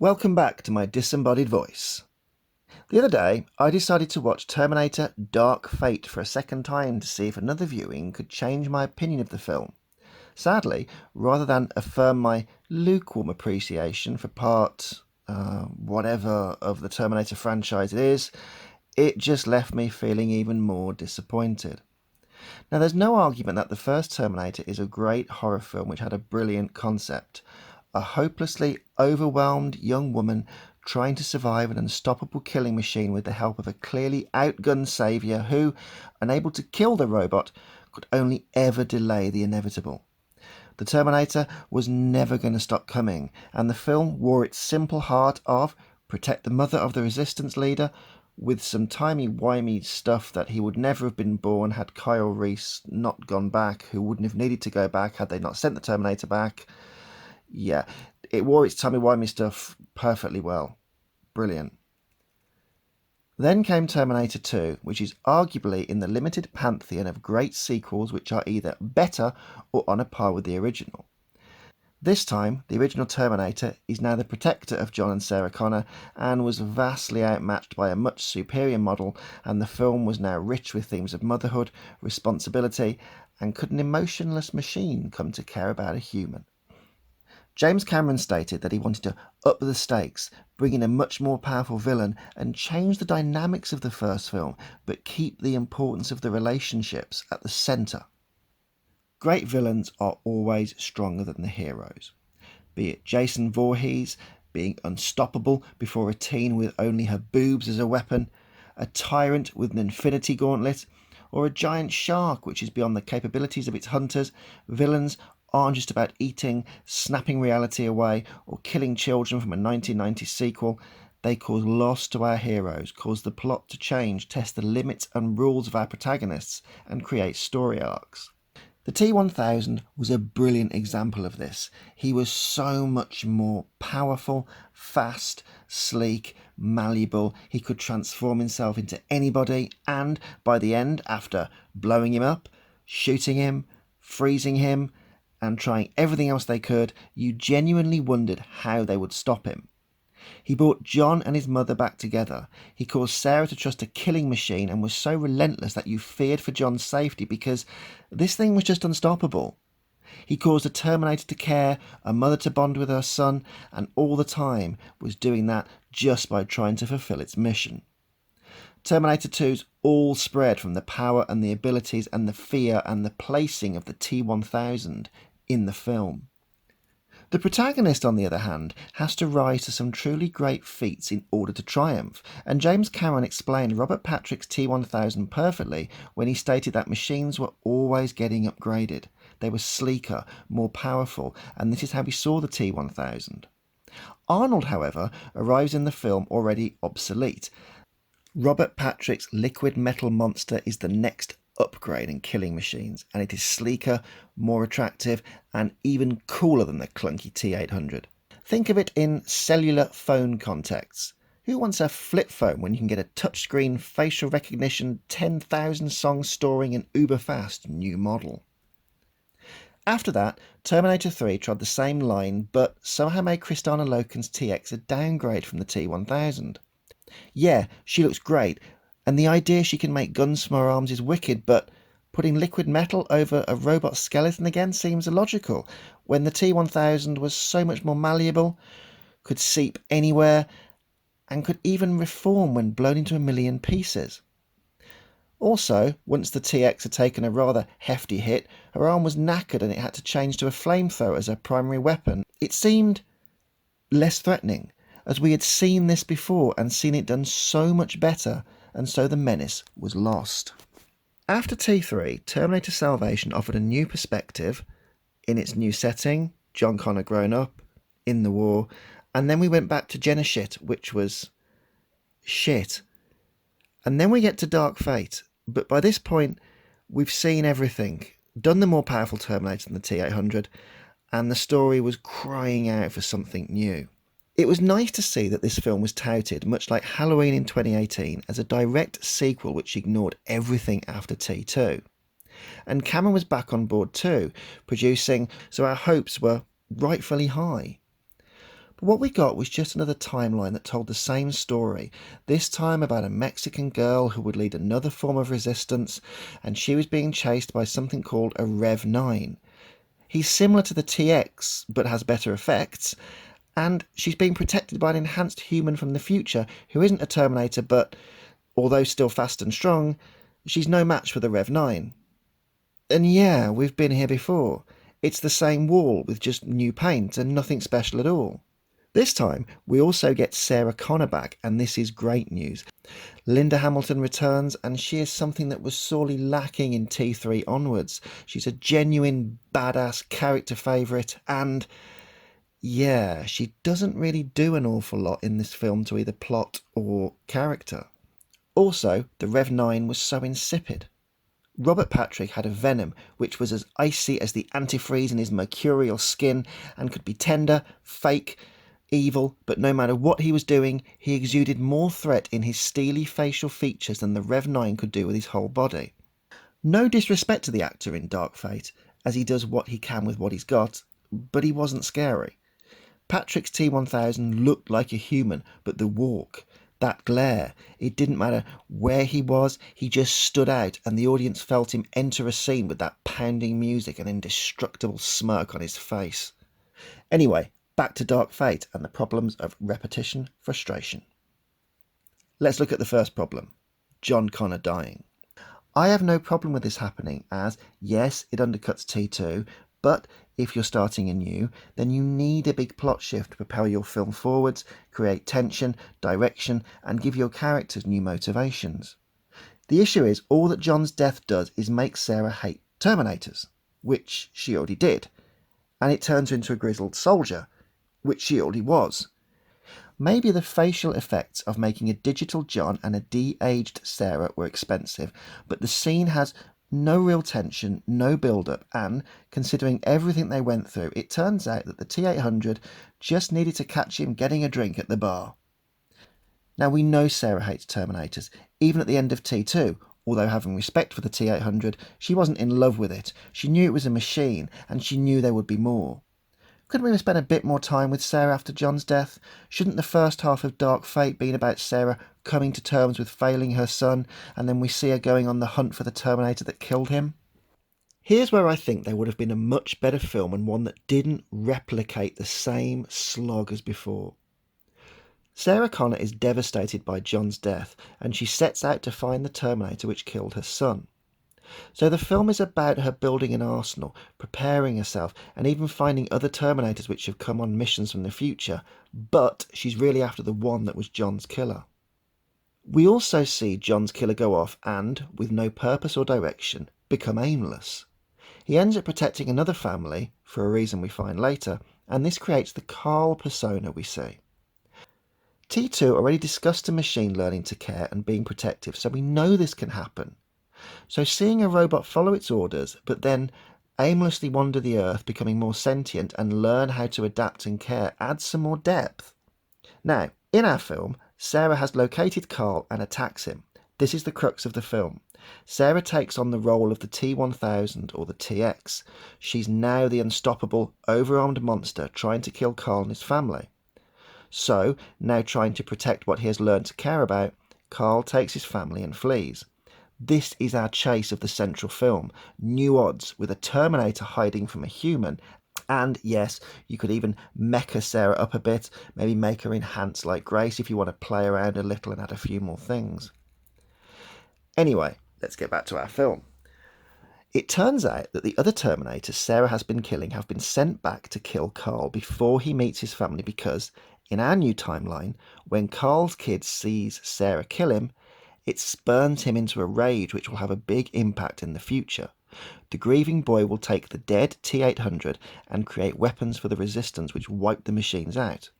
Welcome back to my disembodied voice. The other day, I decided to watch Terminator Dark Fate for a second time to see if another viewing could change my opinion of the film. Sadly, rather than affirm my lukewarm appreciation for part whatever of the Terminator franchise it is, it just left me feeling even more disappointed. Now, there's no argument that the first Terminator is a great horror film which had a brilliant concept. A hopelessly overwhelmed young woman trying to survive an unstoppable killing machine with the help of a clearly outgunned saviour who, unable to kill the robot, could only ever delay the inevitable. The Terminator was never going to stop coming, and the film wore its simple heart of protect the mother of the resistance leader with some timey-wimey stuff that he would never have been born had Kyle Reese not gone back, who wouldn't have needed to go back had they not sent the Terminator back. Yeah, it wore its timey-wimey stuff perfectly well. Brilliant. Then came Terminator 2, which is arguably in the limited pantheon of great sequels which are either better or on a par with the original. This time, the original Terminator is now the protector of John and Sarah Connor and was vastly outmatched by a much superior model, and the film was now rich with themes of motherhood, responsibility, and could an emotionless machine come to care about a human? James Cameron stated that he wanted to up the stakes, bring in a much more powerful villain and change the dynamics of the first film, but keep the importance of the relationships at the centre. Great villains are always stronger than the heroes. Be it Jason Voorhees being unstoppable before a teen with only her boobs as a weapon, a tyrant with an infinity gauntlet, or a giant shark which is beyond the capabilities of its hunters, villains aren't just about eating, snapping reality away, or killing children from a 1990s sequel. They cause loss to our heroes, cause the plot to change, test the limits and rules of our protagonists, and create story arcs. The T-1000 was a brilliant example of this. He was so much more powerful, fast, sleek, malleable. He could transform himself into anybody, and by the end, after blowing him up, shooting him, freezing him, and trying everything else they could, you genuinely wondered how they would stop him. He brought John and his mother back together. He caused Sarah to trust a killing machine and was so relentless that you feared for John's safety because this thing was just unstoppable. He caused a Terminator to care, a mother to bond with her son, and all the time was doing that just by trying to fulfill its mission. Terminator 2's all spread from the power and the abilities and the fear and the placing of the T-1000 in the film. The protagonist, on the other hand, has to rise to some truly great feats in order to triumph, and James Cameron explained Robert Patrick's T-1000 perfectly when he stated that machines were always getting upgraded. They were sleeker, more powerful, and this is how we saw the T-1000. Arnold, however, arrives in the film already obsolete. Robert Patrick's liquid metal monster is the next upgrade in killing machines, and it is sleeker, more attractive, and even cooler than the clunky T-800. Think of it in cellular phone contexts. Who wants a flip phone when you can get a touchscreen, facial recognition, 10,000 songs storing and uber fast new model? After that, Terminator 3 trod the same line, but somehow made Kristanna Loken's TX a downgrade from the T-1000. Yeah, she looks great, and the idea she can make guns from her arms is wicked, but putting liquid metal over a robot skeleton again seems illogical, when the T-1000 was so much more malleable, could seep anywhere, and could even reform when blown into a million pieces. Also, once the TX had taken a rather hefty hit, her arm was knackered and it had to change to a flamethrower as her primary weapon. It seemed less threatening, as we had seen this before and seen it done so much better, and so the menace was lost. After T3, Terminator Salvation offered a new perspective in its new setting, John Connor grown up, in the war, and then we went back to Jenna shit, which was shit. And then we get to Dark Fate, but by this point, we've seen everything, done the more powerful Terminator than the T-800, and the story was crying out for something new. It was nice to see that this film was touted, much like Halloween in 2018, as a direct sequel which ignored everything after T2. And Cameron was back on board too, producing, so our hopes were rightfully high. What we got was just another timeline that told the same story, this time about a Mexican girl who would lead another form of resistance, and she was being chased by something called a Rev 9. He's similar to the TX, but has better effects, and she's being protected by an enhanced human from the future who isn't a Terminator, but, although still fast and strong, she's no match for the Rev 9. And yeah, we've been here before. It's the same wall with just new paint and nothing special at all. This time, we also get Sarah Connor back, and this is great news. Linda Hamilton returns, and she is something that was sorely lacking in T3 onwards. She's a genuine badass character favourite, and yeah, she doesn't really do an awful lot in this film to either plot or character. Also, the Rev 9 was so insipid. Robert Patrick had a venom which was as icy as the antifreeze in his mercurial skin and could be tender, fake, evil, but no matter what he was doing, he exuded more threat in his steely facial features than the Rev 9 could do with his whole body. No disrespect to the actor in Dark Fate, as he does what he can with what he's got, but he wasn't scary. Patrick's T-1000 looked like a human, but the walk, that glare, it didn't matter where he was, he just stood out, and the audience felt him enter a scene with that pounding music and indestructible smirk on his face. Anyway, back to Dark Fate and the problems of repetition frustration. Let's look at the first problem, John Connor dying. I have no problem with this happening as, yes, it undercuts T2, but if you're starting anew, then you need a big plot shift to propel your film forwards, create tension, direction, and give your characters new motivations. The issue is, all that John's death does is make Sarah hate Terminators, which she already did, and it turns her into a grizzled soldier, which she already was. Maybe the facial effects of making a digital John and a de-aged Sarah were expensive, but the scene has no real tension, no build-up, and, considering everything they went through, it turns out that the T-800 just needed to catch him getting a drink at the bar. Now, we know Sarah hates Terminators, even at the end of T2, although having respect for the T-800, she wasn't in love with it. She knew it was a machine, and she knew there would be more. Couldn't we have spent a bit more time with Sarah after John's death? Shouldn't the first half of Dark Fate been about Sarah coming to terms with failing her son, and then we see her going on the hunt for the Terminator that killed him? Here's where I think there would have been a much better film, and one that didn't replicate the same slog as before. Sarah Connor is devastated by John's death, and she sets out to find the Terminator which killed her son. So the film is about her building an arsenal, preparing herself, and even finding other Terminators which have come on missions from the future, but she's really after the one that was John's killer. We also see John's killer go off and, with no purpose or direction, become aimless. He ends up protecting another family, for a reason we find later, and this creates the Carl persona we see. T2 already discussed a machine learning to care and being protective, so we know this can happen. So seeing a robot follow its orders, but then aimlessly wander the earth, becoming more sentient and learn how to adapt and care adds some more depth. Now, in our film, Sarah has located Carl and attacks him. This is the crux of the film. Sarah takes on the role of the T-1000 or the TX. She's now the unstoppable, overarmed monster trying to kill Carl and his family. So, now trying to protect what he has learned to care about, Carl takes his family and flees. This is our chase of the central film. New odds, with a Terminator hiding from a human. And yes, you could even mecha Sarah up a bit, maybe make her enhance like Grace if you want to play around a little and add a few more things. Anyway, let's get back to our film. It turns out that the other Terminators Sarah has been killing have been sent back to kill Carl before he meets his family because, in our new timeline, when Carl's kid sees Sarah kill him, it spurns him into a rage which will have a big impact in the future. The grieving boy will take the dead T-800 and create weapons for the resistance which wipe the machines out.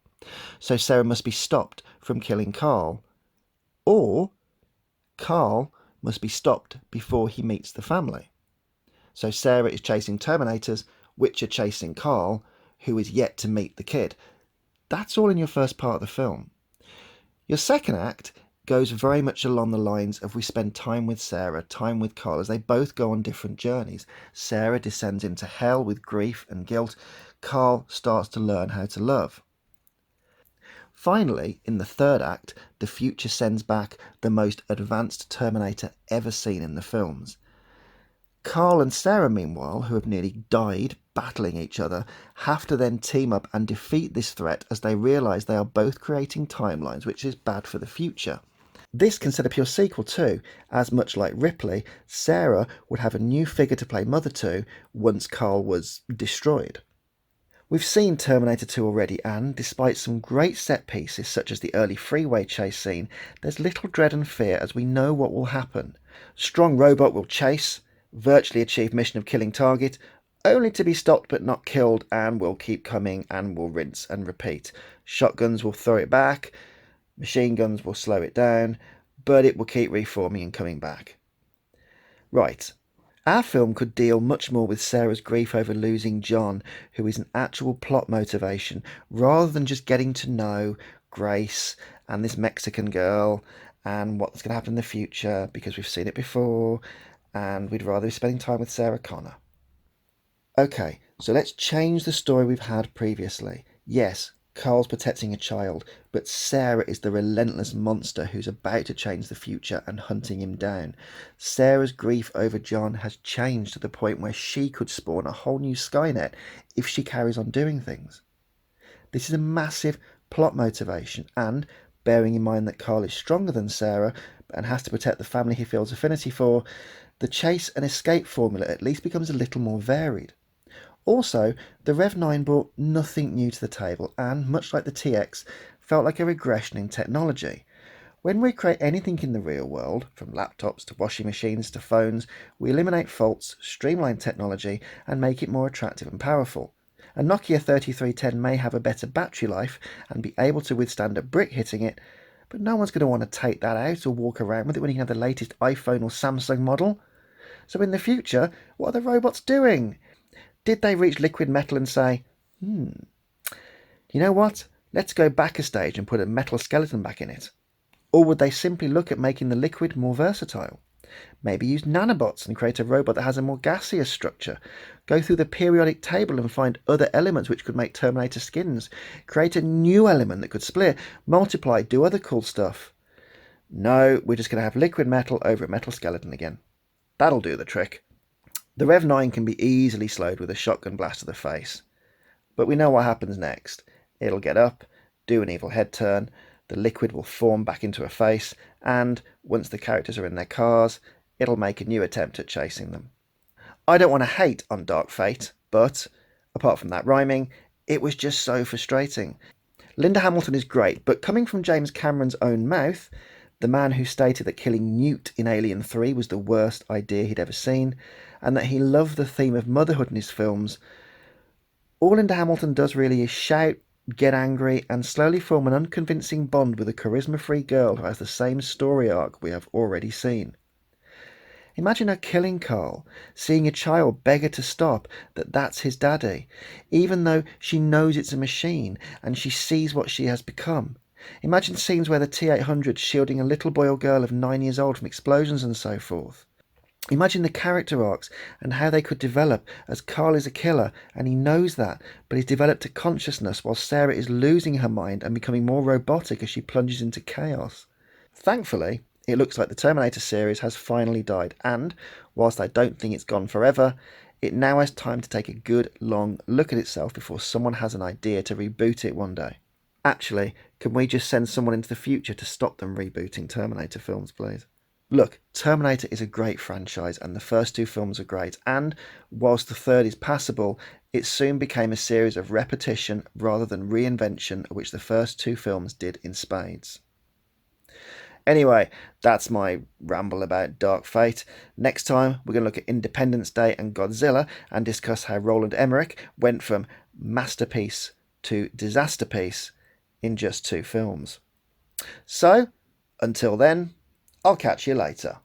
So Sarah must be stopped from killing Carl, or Carl must be stopped before he meets the family. So Sarah is chasing Terminators, which are chasing Carl, who is yet to meet the kid. That's all in your first part of the film. Your second act goes very much along the lines of we spend time with Sarah, time with Carl, as they both go on different journeys. Sarah descends into hell with grief and guilt. Carl starts to learn how to love. Finally, in the third act, the future sends back the most advanced Terminator ever seen in the films. Carl and Sarah, meanwhile, who have nearly died battling each other, have to then team up and defeat this threat as they realise they are both creating timelines, which is bad for the future. This can set up your sequel too, as much like Ripley, Sarah would have a new figure to play mother to once Carl was destroyed. We've seen Terminator 2 already, and despite some great set pieces such as the early freeway chase scene, there's little dread and fear as we know what will happen. Strong robot will chase, virtually achieve mission of killing target, only to be stopped but not killed, and will keep coming and will rinse and repeat. Shotguns will throw it back, machine guns will slow it down, but it will keep reforming and coming back. Right. Our film could deal much more with Sarah's grief over losing John, who is an actual plot motivation, rather than just getting to know Grace and this Mexican girl and what's going to happen in the future, because we've seen it before, and we'd rather be spending time with Sarah Connor. Okay, so let's change the story we've had previously. Yes, Carl's protecting a child, but Sarah is the relentless monster who's about to change the future and hunting him down. Sarah's grief over John has changed to the point where she could spawn a whole new Skynet if she carries on doing things. This is a massive plot motivation, and bearing in mind that Carl is stronger than Sarah and has to protect the family he feels affinity for, the chase and escape formula at least becomes a little more varied. Also, the Rev 9 brought nothing new to the table and, much like the TX, felt like a regression in technology. When we create anything in the real world, from laptops to washing machines to phones, we eliminate faults, streamline technology, and make it more attractive and powerful. A Nokia 3310 may have a better battery life and be able to withstand a brick hitting it, but no one's going to want to take that out or walk around with it when you can have the latest iPhone or Samsung model. So in the future, what are the robots doing? Did they reach liquid metal and say, you know what, let's go back a stage and put a metal skeleton back in it? Or would they simply look at making the liquid more versatile? Maybe use nanobots and create a robot that has a more gaseous structure. Go through the periodic table and find other elements which could make Terminator skins. Create a new element that could split, multiply, do other cool stuff. No, we're just going to have liquid metal over a metal skeleton again. That'll do the trick. The Rev 9 can be easily slowed with a shotgun blast to the face. But we know what happens next. It'll get up, do an evil head turn, the liquid will form back into a face, and once the characters are in their cars, it'll make a new attempt at chasing them. I don't want to hate on Dark Fate, but, apart from that rhyming, it was just so frustrating. Linda Hamilton is great, but coming from James Cameron's own mouth, the man who stated that killing Newt in Alien 3 was the worst idea he'd ever seen, and that he loved the theme of motherhood in his films, all Linda Hamilton does really is shout, get angry, and slowly form an unconvincing bond with a charisma-free girl who has the same story arc we have already seen. Imagine her killing Carl, seeing a child beg her to stop, that's his daddy, even though she knows it's a machine and she sees what she has become. Imagine scenes where the T-800's shielding a little boy or girl of 9 years old from explosions and so forth. Imagine the character arcs and how they could develop, as Carl is a killer and he knows that, but he's developed a consciousness while Sarah is losing her mind and becoming more robotic as she plunges into chaos. Thankfully, it looks like the Terminator series has finally died, and, whilst I don't think it's gone forever, it now has time to take a good, long look at itself before someone has an idea to reboot it one day. Actually, can we just send someone into the future to stop them rebooting Terminator films, please? Look, Terminator is a great franchise and the first two films are great, and whilst the third is passable, it soon became a series of repetition rather than reinvention, which the first two films did in spades. Anyway, that's my ramble about Dark Fate. Next time, we're going to look at Independence Day and Godzilla and discuss how Roland Emmerich went from masterpiece to disaster piece in just two films. So, until then, I'll catch you later.